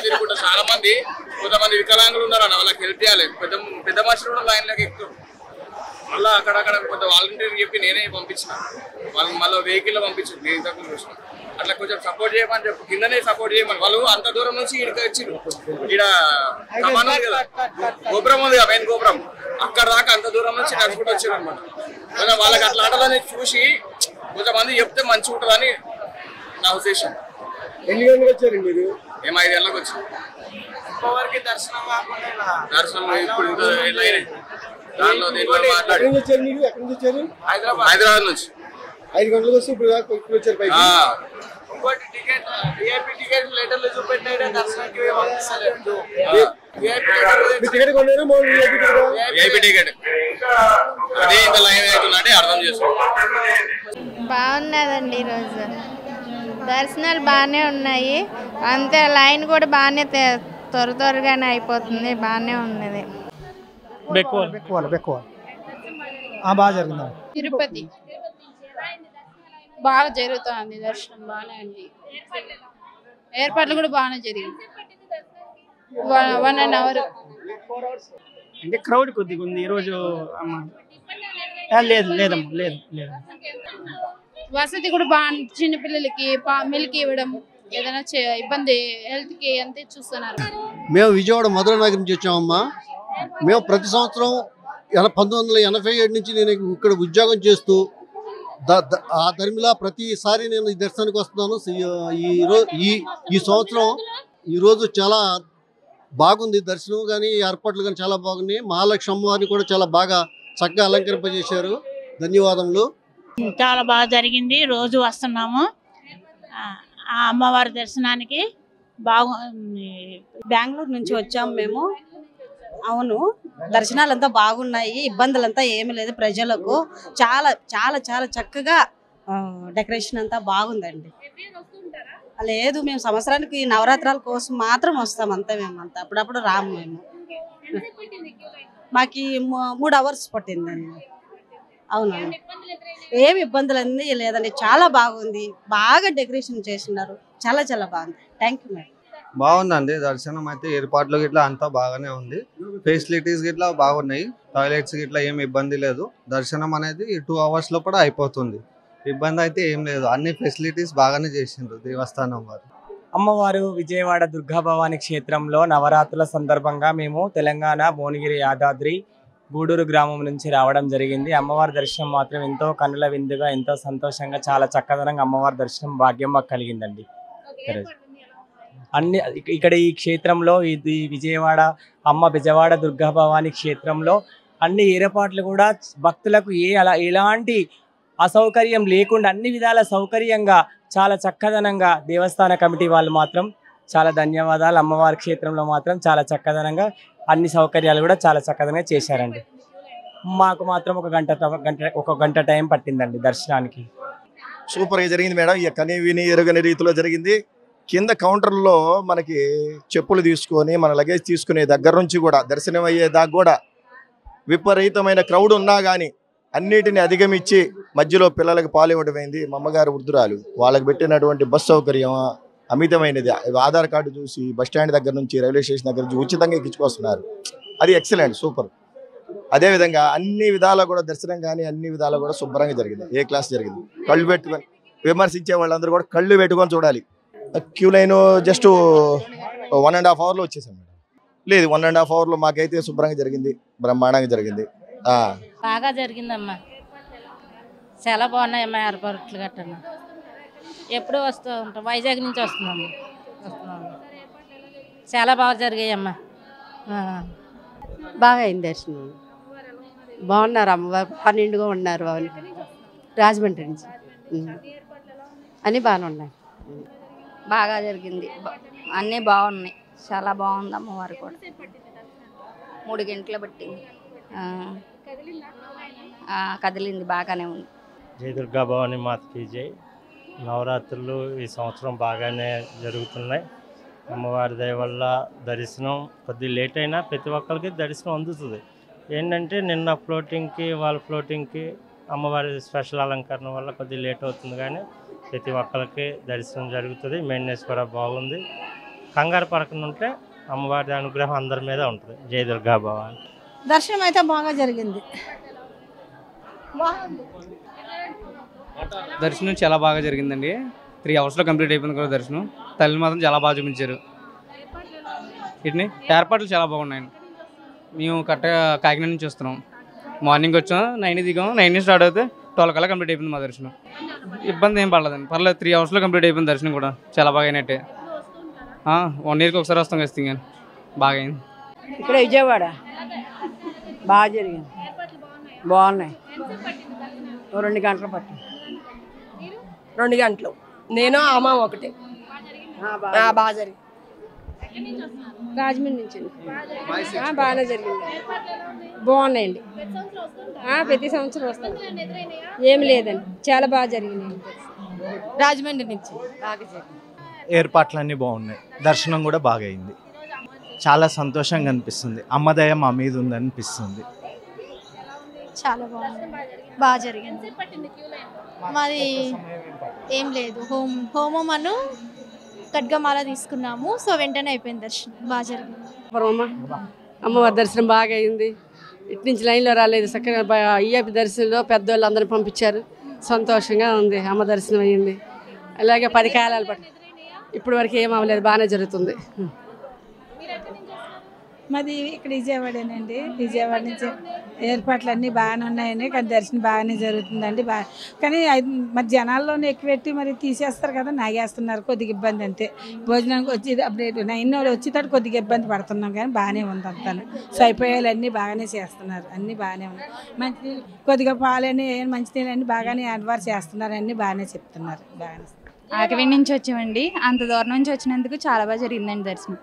తిరుగుకుంటూ చాలా మంది కొంతమంది వికలాంగులు ఉన్నారు అన్న వాళ్ళకి హెల్ప్ చేయాలి. పెద్ద పెద్ద మనుషులు కూడా లైన్లోకి ఎక్కుతారు. మళ్ళీ అక్కడక్కడ కొంత వాలంటీర్ చెప్పి నేనే పంపించిన వాళ్ళని మళ్ళీ వెహికల్లో పంపించాను. నేను తక్కువ చూసిన అట్లా కొంచెం సపోర్ట్ చేయమని చెప్పి కిందనే సపోర్ట్ చేయమని వాళ్ళు అంత దూరం నుంచి ఇక్కడికి వచ్చిండ్రు. ఇక్కడ కమాన్ కదా గోపురం ఉంది కదా మెయిన్ గోపురం అక్కడ దాకా అంత దూరం నుంచి నడుచుకుంటూ వచ్చారు అనమాట. కొంచెం వాళ్ళకి అట్లా ఆటలని చూసి కొంతమంది చెప్తే మంచిగా ఉంటుందని నా ఉద్దేశం. ఎన్ని గంటలకు వచ్చారు మీరు? మేము 5 గంటలకు వచ్చాం. దర్శనం ఇప్పుడు దాంట్లో హైదరాబాద్ నుంచి 5 గంటలకు వచ్చి ఇప్పుడు వచ్చారు పైకి. టికెట్ కొన్నారు విఐపి టికెట్ అదే ఇంత లైన్ అవుతుందంటే అర్థం చేసుకోండి. బాగున్నదండి ఈరోజు దర్శనాలు బాగానే ఉన్నాయి. అంతే లైన్ కూడా బాగానే త్వరగానే అయిపోతుంది. బాగానే ఉన్నది. బాగా జరిగింది. తిరుపతి బాగా జరుగుతుంది. దర్శనం బాగానే ఉంది. ఏర్పాట్లు కూడా బాగానే జరిగింది. 1.5 hours అంటే క్రౌడ్ కొద్దిగా ఉంది ఈరోజు. లేదు లేదమ్మా లేదు లేదు. వసతి కూడా బాగా చిన్నపిల్లలకి మిల్క్ ఇవ్వడం ఏదైనా ఇబ్బంది హెల్త్ కి అంతే చూస్తున్నారు. మేము విజయవాడ మధుర నగర్ నుంచి వచ్చామమ్మా. మేము ప్రతి సంవత్సరం 1987 నుంచి నేను ఇక్కడ ఉద్యోగం చేస్తూ ఆ ధర్మిలా ప్రతిసారి నేను ఈ దర్శనానికి వస్తున్నాను. ఈ సంవత్సరం ఈరోజు చాలా బాగుంది. దర్శనం కానీ ఏర్పాట్లు కానీ చాలా బాగున్నాయి. మహాలక్ష్మి అమ్మవారిని కూడా చాలా బాగా చక్కగా అలంకరింపజేశారు. ధన్యవాదములు. చాలా బాగా జరిగింది. రోజు వస్తున్నాము ఆ అమ్మవారి దర్శనానికి. బెంగళూరు నుంచి వచ్చాము మేము. అవును, దర్శనాలంతా బాగున్నాయి. ఇబ్బందులంతా ఏమీ లేదు. ప్రజలకు చాలా చాలా చాలా చక్కగా డెకరేషన్ అంతా బాగుందండి. లేదు, మేము సంవత్సరానికి నవరాత్రాల కోసం మాత్రం వస్తాం అంతా. మేమంతా అప్పుడప్పుడు రాము. మేము మాకు 3 hours పట్టిందండి. అవునండి, ఏమి ఇబ్బందులు అన్నీ లేదండి. చాలా బాగుంది. బాగా డెకరేషన్ చేసినారు. చాలా చాలా బాగుంది. Thank you madam. బాగుందండి దర్శనం అయితే. ఏర్పాట్లు గిట్లా అంతా బాగానే ఉంది. ఫెసిలిటీస్ గిట్లా బాగున్నాయి. టాయిలెట్స్ గిట్లా ఏమి ఇబ్బంది లేదు. దర్శనం అనేది 2 hours లోపల అయిపోతుంది. ఇబ్బంది అయితే ఏం లేదు. అన్ని ఫెసిలిటీస్ బాగానే చేసిండ్రు దేవస్థానం వారు. అమ్మవారు విజయవాడ దుర్గా భవాని క్షేత్రంలో నవరాత్రుల సందర్భంగా మేము తెలంగాణ భువనగిరి యాదాద్రి గూడూరు గ్రామం నుంచి రావడం జరిగింది. అమ్మవారి దర్శనం మాత్రం ఎంతో కన్నుల విందుగా ఎంతో సంతోషంగా చాలా చక్కదనంగా అమ్మవారి దర్శనం భాగ్యం మాకు కలిగిందండి. అన్ని ఇక్కడ ఈ క్షేత్రంలో ఇది విజయవాడ దుర్గా భవాని క్షేత్రంలో అన్ని ఏర్పాట్లు కూడా భక్తులకు ఎలాంటి అసౌకర్యం లేకుండా అన్ని విధాల సౌకర్యంగా చాలా చక్కదనంగా దేవస్థాన కమిటీ వాళ్ళు మాత్రం చాలా ధన్యవాదాలు. అమ్మవారి క్షేత్రంలో మాత్రం చాలా చక్కదనంగా అన్ని సౌకర్యాలు కూడా చాలా చక్కదనంగా చేశారండి. మాకు మాత్రం ఒక గంట టైం పట్టిందండి దర్శనానికి. సూపర్గా జరిగింది మేడం. కని విని ఎరుగని రీతిలో జరిగింది. కింద కౌంటర్లో మనకి చెప్పులు తీసుకొని మన లగేజ్ తీసుకునే దగ్గర నుంచి కూడా దర్శనం అయ్యేదాకా కూడా విపరీతమైన క్రౌడ్ ఉన్నా కానీ అన్నిటిని అధిగమించి మధ్యలో పిల్లలకు పాలు ఇవ్వడమైంది. మా అమ్మగారు వృద్ధురాలు, వాళ్ళకి పెట్టినటువంటి బస్ సౌకర్యం అమితమైనది. ఆధార్ కార్డు చూసి బస్టాండ్ దగ్గర నుంచి రైల్వే స్టేషన్ దగ్గర నుంచి ఉచితంగా ఎక్కించుకొస్తున్నారు. అది ఎక్సలెంట్, సూపర్. అదేవిధంగా అన్ని విధాలా కూడా దర్శనం కానీ అన్ని విధాలా కూడా శుభ్రంగా జరిగింది. ఏ క్లాస్ జరిగింది. కళ్ళు పెట్టుకొని విమర్శించే వాళ్ళందరూ కూడా కళ్ళు పెట్టుకొని చూడాలి. క్యూ లైన్ జస్ట్ 1.5 hourలో వచ్చేసాం మేడం. లేదు, 1.5 hourలో మాకైతే శుభ్రంగా జరిగింది. బ్రహ్మాండంగా జరిగింది. బాగా జరిగిందమ్మా. చాలా బాగున్నాయమ్మా ఏర్పాట్లు గట్టమ్మా. ఎప్పుడు వస్తూ ఉంటాం. వైజాగ్ నుంచి వస్తున్నాము. చాలా బాగా జరిగాయమ్మా. బాగా అయింది దర్శనం. బాగున్నారు అమ్మవారు. 12గా ఉన్నారు. రాజమండ్రి నుంచి అన్నీ బాగానే ఉన్నాయి. బాగా జరిగింది. అన్నీ బాగున్నాయి. చాలా బాగుంది అమ్మవారు కూడా 3 గంటలు పట్టింది కదిలింది బాగానే ఉంది. జై దుర్గా భవాని మాతకి జై. నవరాత్రులు ఈ సంవత్సరం బాగానే జరుగుతున్నాయి. అమ్మవారి దయ వల్ల దర్శనం కొద్ది లేట్ అయినా ప్రతి ఒక్కరికి దర్శనం అందుతుంది. ఏంటంటే నిన్న ఫ్లోటింగ్కి వాళ్ళ ఫ్లోటింగ్కి అమ్మవారి స్పెషల్ అలంకరణ వల్ల కొద్ది లేట్ అవుతుంది, కానీ ప్రతి ఒక్కరికి దర్శనం జరుగుతుంది. మెయింటెనెన్స్ కూడా బాగుంది. కంగారు పడకుండా ఉంటే అమ్మవారి అనుగ్రహం అందరి మీద ఉంటుంది. జై దుర్గా భవాని. దర్శనం అయితే బాగా జరిగింది. దర్శనం చాలా బాగా జరిగిందండి. 3 అవర్స్లో కంప్లీట్ అయిపోయింది కూడా దర్శనం. తల్లి మాత్రం చాలా బాగా చూపించారు. వీటిని ఏర్పాట్లు చాలా బాగున్నాయండి. మేము కరెక్ట్గా కాకినాడ నుంచి వస్తున్నాం. మార్నింగ్ వచ్చాం, 9 దిగాం. 9 స్టార్ట్ అవుతే 12 కల్లా కంప్లీట్ అయిపోయింది మా దర్శనం. ఇబ్బంది ఏం పడలేదండి, పర్లేదు. 3 అవర్స్లో కంప్లీట్ అయిపోయింది దర్శనం కూడా. చాలా బాగా అయినట్టే. 1 ఇయర్కి ఒకసారి వస్తాం ఖచ్చితంగా. బాగా అయింది. ఇక్కడ విజయవాడ బాగా జరిగింది, బాగున్నాయి. 2 గంటలు పట్టి 2 గంటలు. నేను అమ్మ ఒకటే బాగా జరిగింది. రాజమండ్రి నుంచి బాగానే జరిగింది, బాగున్నాయండి. ప్రతి సంవత్సరం వస్తాం, ఏమి లేదండి, చాలా బాగా జరిగింది. రాజమండ్రి నుంచి బాగా జరిగింది. ఏర్పాట్లన్నీ బాగున్నాయి, దర్శనం కూడా బాగా అయింది. చాలా సంతోషంగా అనిపిస్తుంది. అమ్మదయ మా మీద ఉందనిపిస్తుంది. చాలా బాగుంది, బాగా జరిగింది. మాది ఏం లేదు, హోమం అను ఖడ్గమాల తీసుకున్నాము. సో వెంటనే అయిపోయింది దర్శనం, బాగా జరిగింది. అమ్మవారి దర్శనం బాగా అయింది. ఇటు నుంచి లైన్లో రాలేదు, చక్కగా ఈఎపి దర్శనంలో పెద్దవాళ్ళు అందరిని పంపించారు. సంతోషంగా ఉంది. అమ్మ దర్శనం అయ్యింది. అలాగే 10 కాలాలు పట్టి ఇప్పటి వరకు ఏం అవ్వలేదు, బాగానే జరుగుతుంది. మాది ఇక్కడ విజయవాడేనండి. విజయవాడ నుంచి ఏర్పాట్లు అన్నీ బాగానే ఉన్నాయండి, కానీ దర్శనం బాగానే జరుగుతుందండి. కానీ మరి జనాల్లోనే ఎక్కువ పెట్టి మరి తీసేస్తారు కదా, నాగేస్తున్నారు. కొద్దిగా ఇబ్బంది అంతే. భోజనానికి వచ్చి అప్పుడు 9 వచ్చేటట్టు కొద్దిగా ఇబ్బంది పడుతున్నాం, కానీ బాగానే ఉంది అంతా. సో అయిపోయాలు అన్నీ బాగానే చేస్తున్నారు, అన్నీ బాగానే ఉన్నాయి. మంచినీళ్ళు కొద్దిగా పాలని మంచినీళ్ళు అన్నీ బాగానే అడ్వాన్స్ చేస్తున్నారు, అన్నీ బాగానే చెప్తున్నారు. బాగానే ఆకవేడి నుంచి వచ్చామండి. అంత దూరం నుంచి వచ్చినందుకు చాలా బాగా జరిగిందండి దర్శనం.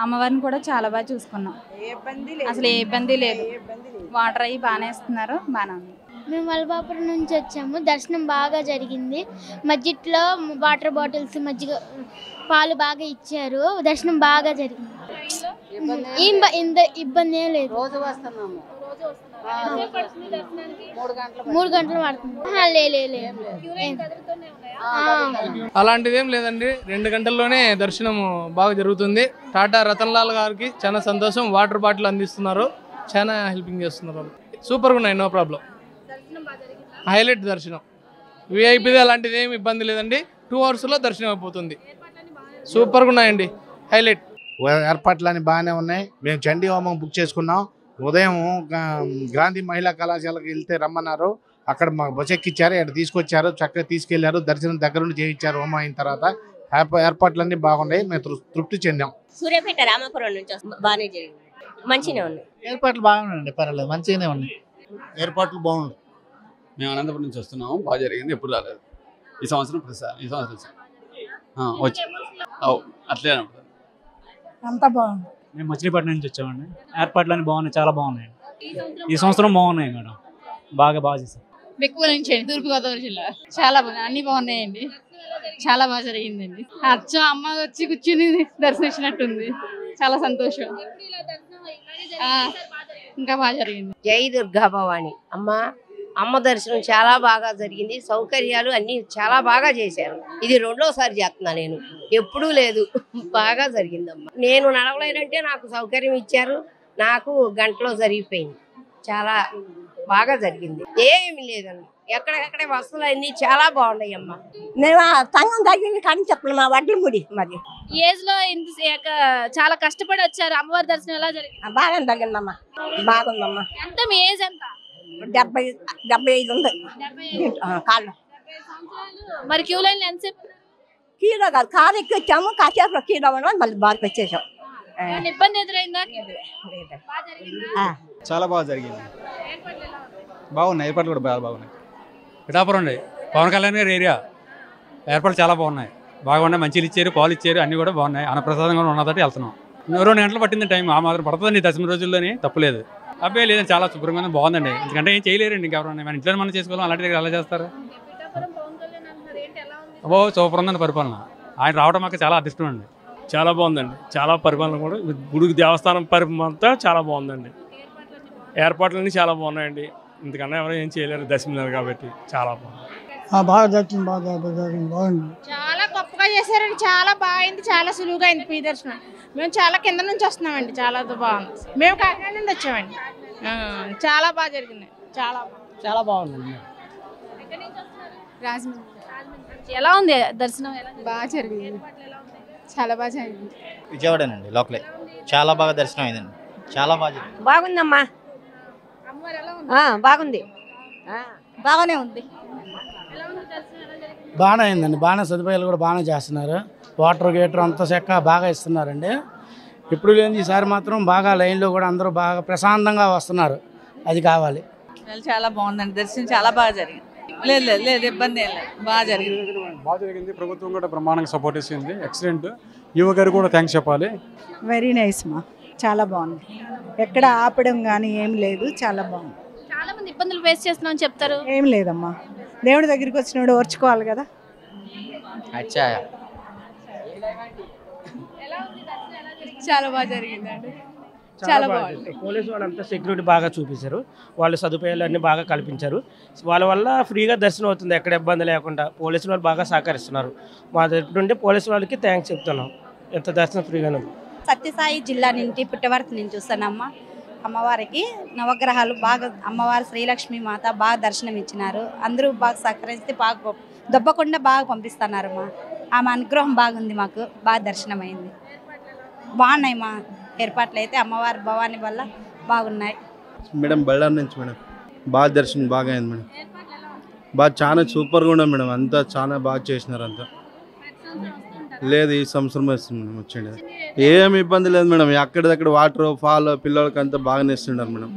అమ్మవారిని కూడా చాలా బాగా చూసుకున్నాం, అసలు ఏ ఇబ్బంది లేదు. వాటర్ అవి బాగానే ఇస్తున్నారు, బాగానే ఉంది. మేము మలబాపురం నుంచి వచ్చాము. దర్శనం బాగా జరిగింది. మధ్యలో వాటర్ బాటిల్స్, మజ్జిగ, పాలు బాగా ఇచ్చారు. దర్శనం బాగా జరిగింది. ఇబ్బంది ఏం లేదు. 3 గంటలు పడుతుంది. అలాంటిదేం లేదండి, 2 గంటల్లోనే దర్శనం బాగా జరుగుతుంది. టాటా రతన్లాల్ గారికి చాలా సంతోషం. వాటర్ బాటిల్ అందిస్తున్నారు, చాలా హెల్పింగ్ చేస్తున్నారు. సూపర్గా ఉన్నాయి, నో ప్రాబ్లం. హైలైట్ దర్శనం. విఐపిది అలాంటిది ఏమి ఇబ్బంది లేదండి. 2 అవర్స్లో దర్శనం అయిపోతుంది. సూపర్గా ఉన్నాయండి, హైలైట్. ఏర్పాట్లన్నీ బాగానే ఉన్నాయి. మేము చండీ హోమం బుక్ చేసుకున్నాం. ఉదయం గాంధీ మహిళా కళాశాలకు వెళ్తే రమ్మన్నారు. అక్కడ మాకు బస్ ఎక్కిచ్చారు, ఇక్కడ తీసుకొచ్చారు, చక్కగా తీసుకెళ్లారు. దర్శనం దగ్గర నుండి చేయించారు. హోమం అయిన తర్వాత ఏర్పాట్లన్నీ బాగున్నాయి. మేము తృప్తి చెందాం. సూర్యాపేట రామాపురం నుంచి బాగానే జరిగింది, మంచిగానే ఉన్నాయి. ఏర్పాట్లు బాగున్నాయండి, పర్వాలేదు, మంచిగానే ఉన్నాయి. ఏర్పాట్లు బాగున్నాయి. మేము అనంతపురం నుంచి వస్తున్నాము, బాగా జరిగింది. ఎప్పుడు రాలేదు. ఈ సంవత్సరం వచ్చి అట్లే అంతా బాగుంది. మేము మచిలీపట్నం నుంచి వచ్చామండి. ఏర్పాట్లన్నీ బాగున్నాయి, చాలా బాగున్నాయి. ఈ సంవత్సరం బాగున్నాయి మేడం, బాగా చేశారు. బెక్కువ నుంచి అండి, తూర్పుగోదావరి జిల్లా. చాలా బాగుంది, అన్ని బాగున్నాయండి, చాలా బాగా జరిగిందండి. అచ్చం అమ్మ వచ్చి కూర్చుని దర్శించినట్టుంది, చాలా సంతోషం. ఇంకా బాగా జరిగింది. జై దుర్గా భవాని. అమ్మ దర్శనం చాలా బాగా జరిగింది. సౌకర్యాలు అన్ని చాలా బాగా చేశారు. ఇది 2వసారి చేస్తున్నా నేను, ఎప్పుడూ లేదు. బాగా జరిగిందమ్మా. నేను నడవలేనంటే నాకు సౌకర్యం ఇచ్చారు. నాకు గంటలో జరిగిపోయింది. చాలా బాగా జరిగింది, ఏమి లేదండి. ఎక్కడెక్కడే వస్తువులు అన్ని చాలా బాగున్నాయి అమ్మా. మేము సంఘం తగ్గింది కానీ చెప్పలేదు. మా వడ్ల ముడి మరి ఏజ్ లో చాలా కష్టపడి వచ్చారు. అమ్మవారి దర్శనం ఎలా జరిగింది? బాగా తగ్గిందమ్మా, బాగుందమ్మా. ఎంత మీ ఏజ్ ఎంత? 75 ఉంది కాళ్ళు. మరి క్యూ లైన్ ఎంతసేపు? కీలో కాదు, కారు ఎక్కి వచ్చాము. కాసేపు కీలో ఉండడం మళ్ళీ బాగా వచ్చేసాం. ఇబ్బంది ఎదురైందా? చాలా బాగా జరిగింది, బాగున్నాయి. ఏర్పాట్లు కూడా బాగా బాగున్నాయి. పిఠాపురం అండి, పవన్ కళ్యాణ్ గారి ఏరియా. ఏర్పాట్లు చాలా బాగున్నాయి, బాగున్నాయి, మంచిలు ఇచ్చారు, పాలు ఇచ్చారు, అన్నీ కూడా బాగున్నాయి. అన్నప్రసాదం కూడా ఉన్నదట వెళ్తున్నాం. 2 గంటలు పట్టింది టైం, ఆ మాత్రం పడుతుందండి దశమి రోజుల్లోని, తప్పులేదు. అబ్బాయి లేదండి, చాలా శుభ్రంగా బాగుందండి. ఎందుకంటే ఏం చేయలేరండి ఇంకెవరైనా, మన ఇంట్లో మనం చేసుకోవాలి, అలాంటి దగ్గర ఎలా చేస్తారు? ఓ సూపర్ ఉందండి పరిపాలన. ఆయన రావడం మాకు చాలా అదృష్టం అండి. చాలా బాగుందండి, చాలా పరిపాలన కూడా, గుడికి దేవస్థానం పరిపాలన అంతా చాలా బాగుందండి. ఏర్పాట్లన్నీ చాలా బాగున్నాయండి. ఇంతకన్నా ఎవరు ఏం చేయలేరు, దశమి నెల కాబట్టి చాలా బాగుంది. బాగా జరిగింది, బాగుంది. చాలా గొప్పగా చేశారండి, చాలా బాగుంది, చాలా సులువుగా అయింది ప్రీ దర్శనం. మేము చాలా కింద నుంచి వస్తున్నామండి, చాలా బాగుంది. మేము కాకినాడ నుండి వచ్చామండి. చాలా బాగా జరిగింది, చాలా బాగుందండి. ఎలా ఉంది దర్శనం? బాగా జరిగింది, చాలా బాగా జరిగింది. విజయవాడనండి, లోకలే. చాలా బాగా దర్శనం అయిందండి, చాలా బాగా జరిగింది. బాగుందమ్మా, బాగుంది, బాగానే ఉంది. బాగానే అయిందండి, బాగానే సదుపాయాలు కూడా బాగానే చేస్తున్నారు. వాటర్ గేటర్ అంతా చెక్క బాగా ఇస్తున్నారండి. ఇప్పుడు లేని ఈసారి మాత్రం బాగా లైన్లో కూడా అందరూ బాగా ప్రశాంతంగా వస్తున్నారు, అది కావాలి. చాలా బాగుందండి, దర్శనం చాలా బాగా జరిగింది. లేదు ఇబ్బంది ఏం లేదు, బాగా జరిగింది. ప్రభుత్వం కూడా బ్రహ్మాండంగా సపోర్ట్ ఇచ్చింది, ఎక్సలెంట్. యువ గారు కూడా థ్యాంక్స్ చెప్పాలి. వెరీ నైస్ మా, చాలా బాగుంది. ఎక్కడ ఆపడం కానీ ఏం లేదు, చాలా బాగుంది. చాలా మంది ఇబ్బందులు ఫేస్ చేస్తున్నామని చెప్తారు. ఏం లేదమ్మా, దేవుడి దగ్గరికి వచ్చినోడు ఓర్చుకోవాలి కదా. చాలా బాగా జరిగిందండి, చాలా బాగుంది. పోలీసు వాళ్ళంతా సెక్యూరిటీ బాగా చూపించారు, వాళ్ళ సదుపాయాలు అన్నీ బాగా కల్పించారు. వాళ్ళ వల్ల ఫ్రీగా దర్శనం అవుతుంది, ఎక్కడ ఇబ్బంది లేకుండా. పోలీసు వాళ్ళు బాగా సహకరిస్తున్నారు. మా దగ్గర నుండి పోలీసు వాళ్ళకి థ్యాంక్స్ చెప్తున్నాం, ఎంత దర్శనం ఫ్రీగానే. సత్యసాయి జిల్లా నుంచి పుట్టవర్తి నుంచి చూస్తానమ్మా. అమ్మవారికి నవగ్రహాలు బాగా, అమ్మవారు శ్రీలక్ష్మి మాత బాగా దర్శనం ఇచ్చినారు. అందరూ బాగా సహకరిస్తే బాగా దొబ్బకుండా బాగా పంపిస్తున్నారమ్మా. ఆమె అనుగ్రహం బాగుంది, మాకు బాగా దర్శనం అయింది. బాగున్నాయి మా ఏర్పాట్లు అయితే, అమ్మవారి భవాని వల్ల బాగున్నాయి. మేడం బళ్ళారి నుంచి మేడం, బాగా దర్శనం బాగా అయింది మేడం. బాగా చాలా సూపర్గా ఉన్నాం మేడం, అంతా చాలా బాగా చేసినారు అంతా. లేదు, ఈ సంవత్సరం వస్తుంది మేడం, వచ్చండి. ఏమి ఇబ్బంది లేదు మేడం, ఎక్కడిదక్కడ వాటర్ ఫాల్ పిల్లలకి అంతా బాగానే ఇస్తున్నారు మేడం.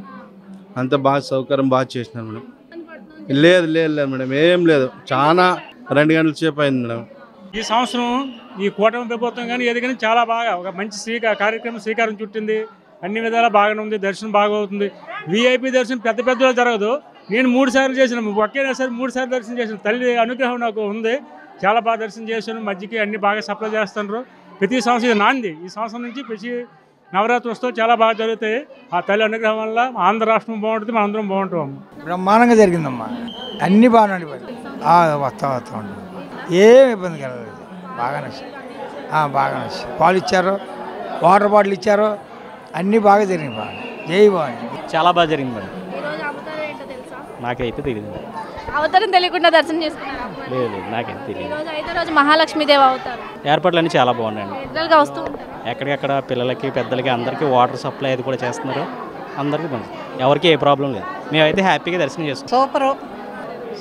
అంతా బాగా సౌకర్యం బాగా చేసినారు మేడం. లేదు లేదు లేదు మేడం, ఏం లేదు. చాలా 2 గంటల సేపు అయింది మేడం. ఈ సంవత్సరం ఈ కూటమి ప్రభుత్వం కానీ ఏది కానీ చాలా బాగా ఒక మంచి కార్యక్రమం శ్రీకారం చుట్టింది. అన్ని విధాలా బాగానే ఉంది, దర్శనం బాగా అవుతుంది. వీఐపీ దర్శనం పెద్ద పెద్దలో జరగదు. నేను 3 సార్లు చేసిన, ఒకేసారి 3 సార్లు దర్శనం చేసిన. తల్లి అనుగ్రహం నాకు ఉంది, చాలా బాగా దర్శనం చేశాను. మధ్యకి అన్ని బాగా సప్లై చేస్తున్నారు. ప్రతి సంవత్సరం ఇది నాంది. ఈ సంవత్సరం నుంచి ప్రతి నవరాత్రి వస్తూ చాలా బాగా జరుగుతాయి. ఆ తల్లి అనుగ్రహం వల్ల ఆంధ్ర రాష్ట్రం బాగుంటుంది, మన అందరం బాగుంటాం. బ్రహ్మాండంగా జరిగిందమ్మా, అన్నీ బాగున్నాయి. వస్తా ఉండి ఏం ఇబ్బంది కలగలేదు, బాగా నచ్చింది. బాగా నచ్చింది. పాలు ఇచ్చారు, వాటర్ బాటిల్ ఇచ్చారు, అన్నీ బాగా జరిగింది. బాగా బాగుంది, చాలా బాగా జరిగింది మేడం. నాకైతే తెలియదు, అవతారం తెలియకుండా దర్శనం చేసుకున్నారు. లేదు నాకైతే తెలియదు. 5వ రోజు మహాలక్ష్మీదేవి అవతారం. ఏర్పాట్లన్నీ చాలా బాగున్నాయండి. రెగ్యులర్గా వస్తూ ఉంటారు. ఎక్కడికక్కడ పిల్లలకి పెద్దలకి అందరికీ వాటర్ సప్లై అది కూడా చేస్తున్నారు. అందరికీ మంచి, ఎవరికి ఏ ప్రాబ్లం లేదు. మేమైతే హ్యాపీగా దర్శనం చేసుకుంటాం.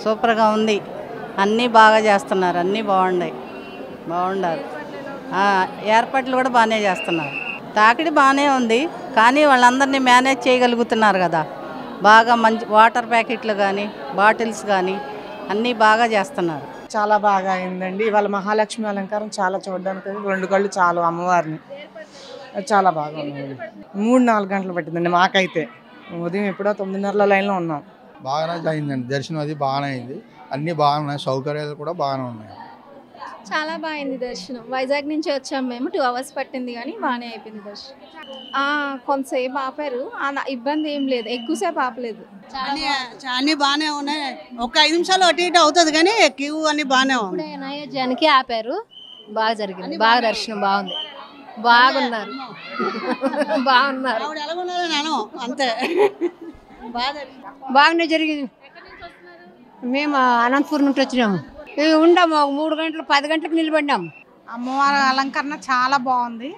సూపర్గా ఉంది, అన్నీ బాగా చేస్తున్నారు, అన్నీ బాగున్నారు. ఏర్పాట్లు కూడా బాగానే చేస్తున్నారు. తాకిడి బాగానే ఉంది, కానీ వాళ్ళందరినీ మేనేజ్ చేయగలుగుతున్నారు కదా. బాగా మంచి వాటర్ ప్యాకెట్లు కానీ బాటిల్స్ కానీ అన్నీ బాగా చేస్తున్నారు. చాలా బాగా అయిందండి. ఇవాళ మహాలక్ష్మి అలంకారం చాలా చూడడానికి 2 కళ్ళు చాలు అమ్మవారిని. చాలా బాగా ఉంది. 3-4 గంటలు పట్టిందండి మాకైతే. ఉదయం ఎప్పుడో 9:30 లైన్లో ఉన్నాం. బాగానే అయిందండి దర్శనం, అది బాగానే అయింది. అన్నీ బాగున్నాయి, సౌకర్యాలు కూడా బాగానే ఉన్నాయి. చాలా బాగుంది దర్శనం. వైజాగ్ నుంచి వచ్చాము మేము, 2 అవర్స్ పట్టింది కానీ బాగానే అయిపోయింది దర్శనం. కొంతసేపు ఆపారు, ఇబ్బంది ఏం లేదు, ఎక్కువసేపు ఆపలేదు. అన్నీ బాగానే ఉన్నాయి. ఒక 5 నిమిషాలు అటు ఇటు అవుతుంది కానీ క్యూ అన్ని బాగానే ఉంది. నయోజానికి ఆపారు, బాగా జరిగింది, బాగా దర్శనం బాగుంది, బాగున్నారు. నేను అంతే బాగానే జరిగింది. మేము అనంతపురం నుండి వచ్చినాము, ఉండాము 3 గంటలు 10 గంటలకు నిలబడినాము. అమ్మవారి అలంకరణ చాలా బాగుంది,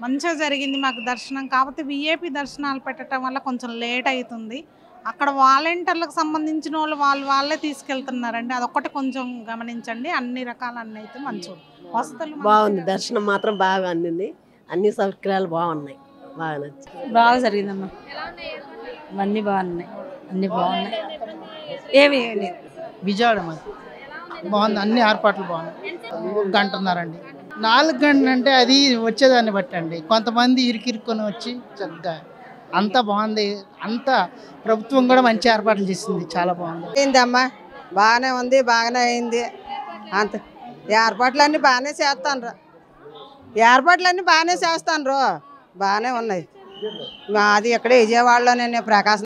మంచిగా జరిగింది మాకు దర్శనం. కాకపోతే విఐపి దర్శనాలు పెట్టడం వల్ల కొంచెం లేట్ అవుతుంది. అక్కడ వాలంటీర్లకు సంబంధించిన వాళ్ళే తీసుకెళ్తున్నారండి, అదొక్కటి కొంచెం గమనించండి. అన్ని రకాలన్నీ అయితే మంచిగా వస్తువులు బాగుంది, దర్శనం మాత్రం బాగా అందింది. అన్ని సౌకర్యాలు బాగున్నాయి, బాగా నచ్చింది. బాగా జరిగిందమ్మా, అన్నీ బాగున్నాయి, అన్నీ బాగున్నాయి. ఏమీ లేదు. విజయవాడ మాది. బాగుంది, అన్ని ఏర్పాట్లు బాగున్నాయి. 1 గంటన్నారండి. 4 గంటలు అంటే అది వచ్చేదాన్ని బట్టి అండి. కొంతమంది ఇరుకిరుక్కొని వచ్చి చక్కగా అంతా బాగుంది. అంతా ప్రభుత్వం కూడా మంచి ఏర్పాట్లు చేసింది, చాలా బాగుంది. అయిందమ్మా, బాగానే ఉంది, బాగానే అయింది. అంత ఏర్పాట్లన్నీ బాగానే చేస్తాను, ఏర్పాట్లన్నీ బాగానే చేస్తాను, బాగానే ఉన్నాయి. మాది ఇక్కడ విజయవాడలోనే ప్రకాశం